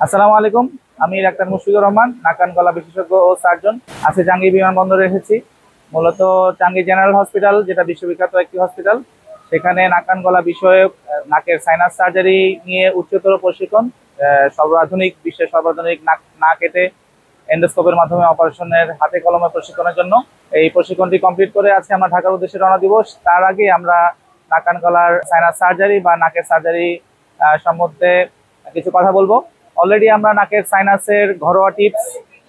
আসসালামু আলাইকুম। আমি ডাক্তার মুশফিকুর রহমান, নাক কান গলা বিশেষজ্ঞ ও সার্জন। আজকে টাঙ্গী বিমানবন্দরে এসেছি। মূলত টাঙ্গী জেনারেল হসপিটাল, যেটা বিশ্ববিখ্যাত একটি হসপিটাল, সেখানে নাক কান গলা বিষয়ক নাকের সাইনাস সার্জারি নিয়ে উচ্চতর প্রশিক্ষণ, সর্বাধুনিক বিশ্বের সর্বাধুনিক নাক না কেটে এন্ডোস্কোপের মাধ্যমে অপারেশনের হাতে কলমে প্রশিক্ষণের জন্য এই প্রশিক্ষণটি কমপ্লিট করে আজকে আমরা ঢাকার উদ্দেশ্যে রওনা দিব। তার আগে আমরা নাক কান গলার সাইনাস সার্জারি বা নাকের সার্জারি সম্বন্ধে কিছু কথা বলবো। অলরেডি আমরা নাকের সাইনাসের ঘরোয়া টিপস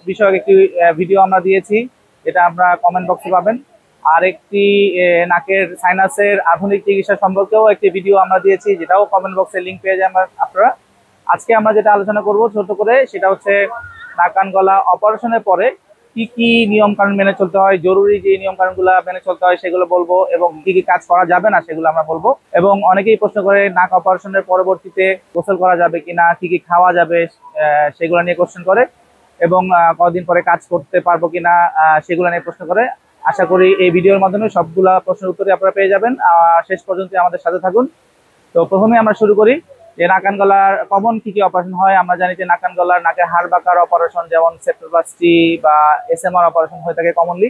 বিষয়ক একটি ভিডিও আমরা দিয়েছি, যেটা আমরা কমেন্ট বক্সে পাবেন। আর একটি নাকের সাইনাসের আধুনিক চিকিৎসা সম্পর্কেও একটি ভিডিও আমরা দিয়েছি, যেটাও কমেন্ট বক্সে লিঙ্ক পেয়ে যাবেন আপনারা। আজকে আমরা যেটা আলোচনা করব ছোট করে, সেটা হচ্ছে নাক কান গলা অপারেশনের পরে কি কি নিয়ম কানুন মেনে চলতে হয়, জরুরি যে নিয়ম কানুনগুলো মেনে চলতে হয় সেগুলো বলবো, এবং কি কি কাজ করা যাবে না সেগুলো আমরা বলবো। এবং অনেকেই প্রশ্ন করে নাক অপারেশনের পরবর্তীতে গোসল করা যাবে কিনা, কি কি খাওয়া যাবে, সেগুলো নিয়ে কোশ্চেন করে। এবং কতদিন পরে কাজ করতে পারবো কিনা, সেগুলো নিয়ে প্রশ্ন করে। আশা করি এই ভিডিওর মাধ্যমে সবগুলা প্রশ্নের উত্তরই আপনারা পেয়ে যাবেন। শেষ পর্যন্ত আমাদের সাথে থাকুন। তো প্রথমে আমরা শুরু করি যে নাক কান গলার কমন কি কি অপারেশন হয়। আমরা জানি যে নাক কান গলার নাকের হাড় বাঁকার অপারেশন, যেমন সেপ্টোপ্লাস্টি বা এসএমআর অপারেশন হয়ে থাকে কমনলি।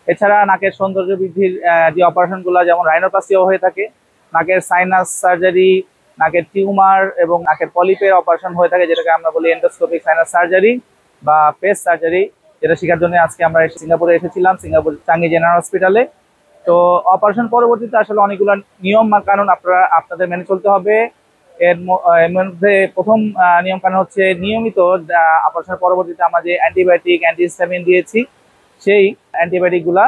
এছাড়া নাকের সৌন্দর্য বৃদ্ধির যে অপারেশনগুলো, যেমন রাইনোপ্লাস্টিও হয়ে থাকে। নাকের সাইনাস সার্জারি, নাকের টিউমার এবং নাকের পলিপের অপারেশন হয়ে থাকে, যেটাকে আমরা বলি এন্ডোস্কোপিক সাইনাস সার্জারি বা ফেস সার্জারি। যেটা শেখার জন্য আজকে আমরা সিঙ্গাপুরে এসেছিলাম, সিঙ্গাপুর টাঙ্গী জেনারেল হসপিটালে। তো অপারেশন পরবর্তীতে আসলে অনেকগুলো নিয়ম কানুন আপনাদের মেনে চলতে হবে। এর মধ্যে প্রথম নিয়ম কানুন হচ্ছে নিয়মিত অপারেশন পরবর্তীতে আমরা যে অ্যান্টিবায়োটিক, অ্যান্টিহিস্টামিন দিয়েছি, সেই অ্যান্টিবায়োটিকগুলা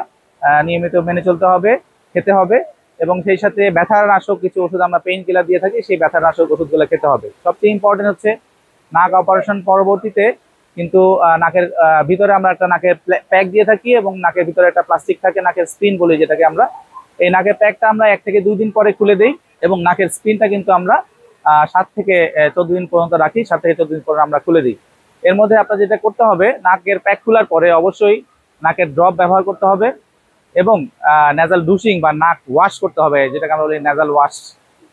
নিয়মিত মেনে চলতে হবে, খেতে হবে। এবং সেই সাথে ব্যথার নাশক কিছু ওষুধ আমরা পেইন কিলার দিয়ে থাকি, সেই ব্যথার নাশক ওষুধগুলো খেতে হবে। সবচেয়ে ইম্পর্টেন্ট হচ্ছে নাক অপারেশন পরবর্তীতে কিন্তু নাকের ভিতরে আমরা একটা নাকের প্যাক দিয়ে থাকি, এবং নাকের ভিতরে একটা প্লাস্টিক থাকে, নাকের স্পিন বলি যেটাকে আমরা। এই নাকের প্যাকটা আমরা 1 থেকে 2 দিন পরে খুলে দেই, এবং নাকের স্পিনটা কিন্তু আমরা 7 থেকে 14 দিন পর্যন্ত রাখি। 7 থেকে 14 দিন পরে আমরা খুলে দিই। এর মধ্যে আপনার যেটা করতে হবে, নাকের প্যাক খোলার পরে অবশ্যই নাকের ড্রপ ব্যবহার করতে হবে, এবং নেজাল ডুশিং বা নাক ওয়াশ করতে হবে, যেটাকে আমরা বলি নেজাল ওয়াশ।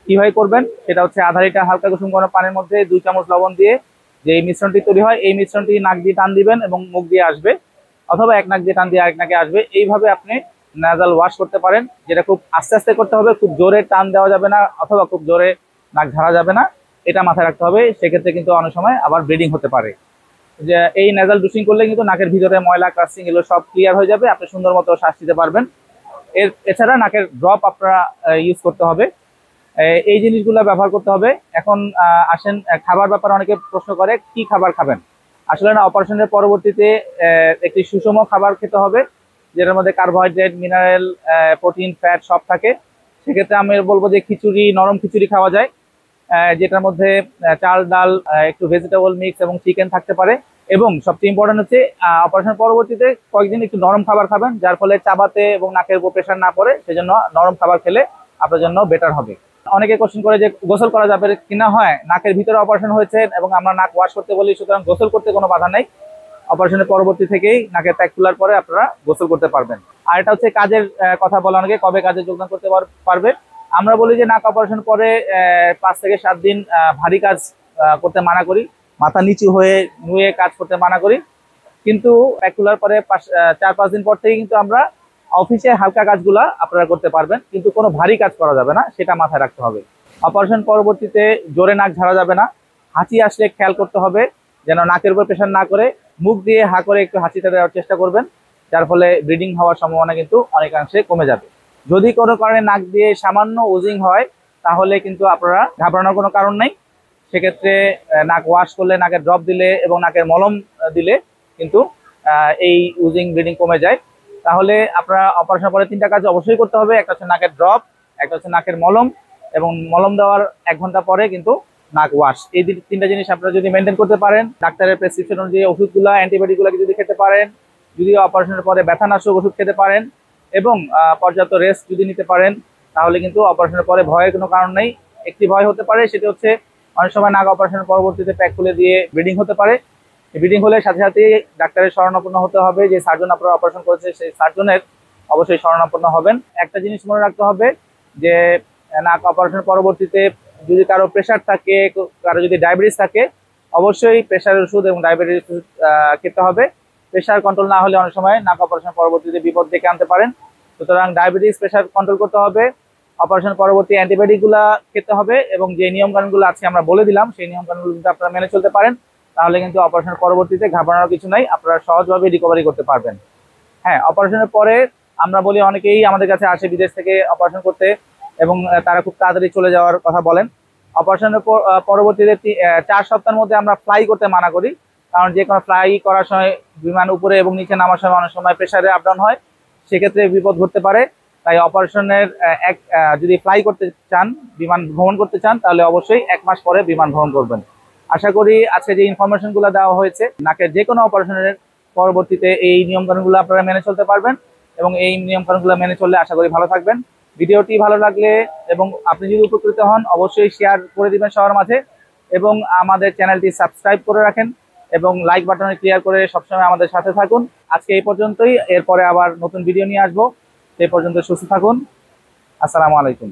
কিভাবে করবেন সেটা হচ্ছে আধা লিটার হালকা কুসুম গরম পানির মধ্যে 2 চামচ লবণ দিয়ে যে এই মিশ্রণটি তৈরি হয়, এই মিশ্রণটি নাক দিয়ে টান দিবেন এবং মুখ দিয়ে আসবে, অথবা এক নাক দিয়ে টান দিয়ে আরেক নাকে আসবে। এইভাবে আপনি নাজাল ওয়াশ করতে পারেন, যেটা খুব আস্তে আস্তে করতে হবে, খুব জোরে টান দেওয়া যাবে না, অথবা খুব জোরে নাক ঝাড়া যাবে না। এটা মাথায় রাখতে হবে। সেক্ষেত্রে কিন্তু অনেক সময় আবার ব্লিডিং হতে পারে। যে এই নেজাল ডুশিং করলে কিন্তু নাকের ভিতরে ময়লা, ক্রাস্টিং এগুলো সব ক্লিয়ার হয়ে যাবে, আপনি সুন্দর মতো শ্বাস নিতে পারবেন। এছাড়া নাকের ড্রপ আপনারা ইউজ করতে হবে, এই জিনিসগুলো ব্যবহার করতে হবে। এখন আসেন খাবার ব্যাপারে অনেকে প্রশ্ন করে কি খাবার খাবেন। আসলে না, অপারেশনের পরবর্তীতে একটি সুষম খাবার খেতে হবে, যেটার মধ্যে কার্বোহাইড্রেট, মিনারেল, প্রোটিন, ফ্যাট সব থাকে। সেক্ষেত্রে আমি বলবো যে খিচুড়ি, নরম খিচুড়ি খাওয়া যায়, যেটার মধ্যে চাল, ডাল, একটু ভেজিটেবল মিক্স এবং চিকেন থাকতে পারে। এবং সবচেয়ে ইম্পর্টেন্ট হচ্ছে অপারেশন পরবর্তীতে কয়েকদিন একটু নরম খাবার খাবেন, যার ফলে চাবাতে এবং নাকের উপর প্রেশার না পড়ে। সেজন্য নরম খাবার খেলে আপনার জন্য বেটার হবে। অনেকে কোশ্চেন করে যে গোসল করা যাবে কিনা। হয়, নাকের ভিতরে অপারেশন হয়েছে এবং আমরা নাক ওয়াশ করতে বলি, সুতরাং গোসল করতে কোনো বাধা নেই। অপারেশনের পরবর্তী থেকেই নাকের প্যাক খোলার পরে আপনারা গোসল করতে পারবেন। আর এটা হচ্ছে কাজের কথা বলা, অনেকে কবে কাজে যোগদান করতে পারবে। আমরা বলি যে নাক অপারেশন পরে 5 থেকে 7 দিন ভারী কাজ করতে মানা করি, মাথা নিচু হয়ে নুয়ে কাজ করতে মানা করি। কিন্তু প্যাক খোলার পরে 4-5 দিন পর থেকে কিন্তু আমরা অফিসে হালকা কাজগুলা আপনারা করতে পারবেন, কিন্তু কোনো ভারী কাজ করা যাবে না, সেটা মাথায় রাখতে হবে। অপারেশন পরবর্তীতে জোরে নাক ঝাড়া যাবে না। হাঁচি আসলে খেয়াল করতে হবে যেন নাকের উপর প্রেশার না করে মুখ দিয়ে হা করে একটু হাঁচিটা দেওয়ার চেষ্টা করবেন, যার ফলে ব্লিডিং হওয়ার সম্ভাবনা কিন্তু অনেকাংশে কমে যাবে। যদি কোনো কারণে নাক দিয়ে সামান্য ওজিং হয়, তাহলে কিন্তু আপনারা ঘাবড়ানোর কোনো কারণ নেই। সেক্ষেত্রে নাক ওয়াশ করলে, নাকের ড্রপ দিলে এবং নাকের মলম দিলে কিন্তু এই ওজিং, ব্লিডিং কমে যায়। তাহলে আপনারা অপারেশন পরে 3টা কাজ অবশ্যই করতে হবে। একটা হচ্ছে নাকের ড্রপ, একটা হচ্ছে নাকের মলম, এবং মলম দেওয়ার 1 ঘন্টা পরে কিন্তু নাক ওয়াশ। এই 3টা জিনিস আপনারা যদি মেনটেন করতে পারেন, ডাক্তারের প্রেসক্রিপশন অনুযায়ী ওষুধগুলো, অ্যান্টিবায়োটিকগুলো যদি খেতে পারেন, যদি অপারেশনের পরে ব্যথানাশক ওষুধ খেতে পারেন, এবং পর্যাপ্ত রেস্ট যদি নিতে পারেন, তাহলে কিন্তু অপারেশনের পরে ভয়ের কোনো কারণ নেই। একটি ভয় হতে পারে, সেটা হচ্ছে অনেক সময় নাক অপারেশনের পরবর্তীতে প্যাক খুলে দিয়ে ব্লিডিং হতে পারে। ব্লিডিং হলে সাথে সাথে ডাক্তারের শরণাপন্ন হতে হবে। যে সার্জন আপনারা অপারেশন করেছে, সেই সার্জনের অবশ্যই শরণাপন্ন হবেন। একটা জিনিস মনে রাখতে হবে যে নাক অপারেশন পরবর্তীতে যদি কারো প্রেশার থাকে, কারো যদি ডায়াবেটিস থাকে, অবশ্যই প্রেশারের ওষুধ এবং ডায়াবেটিস ওষুধ খেতে হবে। প্রেশার কন্ট্রোল না হলে অনেক সময় নাক অপারেশন পরবর্তীতে বিপদ ডেকে আনতে পারেন। সুতরাং ডায়াবেটিস প্রেশার কন্ট্রোল করতে হবে, অপারেশন পরবর্তী অ্যান্টিবায়োটিকগুলো খেতে হবে এবং যে নিয়মকানুনগুলো আছে আমরা বলে দিলাম সেই নিয়মকানুনগুলো যদি আপনারা মেনে চলতে পারেন তাহলে কিন্তু অপারেশন পরবর্তীতে ঘাবড়ানোর কিছু নাই, আপনারা সহজভাবে রিকভারি করতে পারবেন। হ্যাঁ, অপারেশনের পরে আমরা বলি অনেকেই আমাদের কাছে আসে বিদেশ থেকে অপারেশন করতে এবং তারা খুব তাড়াতাড়ি চলে যাওয়ার কথা বলেন। অপারেশনের পরবর্তীতে 4 সপ্তাহের মধ্যে আমরা ফ্লাই করতে মানা করি, কারণ যে কোনো ফ্লাই করার সময় বিমান উপরে এবং নিচে নামার সময় অনেক সময় প্রেশারে আপ ডাউন হয়, সেক্ষেত্রে বিপদ ঘটতে পারে। তাই অপারেশনের যদি ফ্লাই করতে চান, বিমান ভ্রমণ করতে চান, তাহলে অবশ্যই 1 মাস পরে বিমান ভ্রমণ করবেন। আশা করি আজকে যে ইনফরমেশনগুলো দেওয়া হয়েছে নাকের যে কোনো অপারেশনের পরবর্তীতে এই নিয়মকানুনগুলো আপনারা মেনে চলতে পারবেন এবং এই নিয়মকানুনগুলো মেনে চললে আশা করি ভালো থাকবেন। ভিডিওটি ভালো লাগলে এবং আপনি যদি উপকৃত হন অবশ্যই শেয়ার করে দিবেন সবার মাঝে এবং আমাদের চ্যানেলটি সাবস্ক্রাইব করে রাখেন এবং লাইক বাটনে ক্লিয়ার করে সবসময় আমাদের সাথে থাকুন। আজকে এই পর্যন্তই, এরপরে আবার নতুন ভিডিও নিয়ে আসবো। সেই পর্যন্ত সুস্থ থাকুন। আসসালামু আলাইকুম।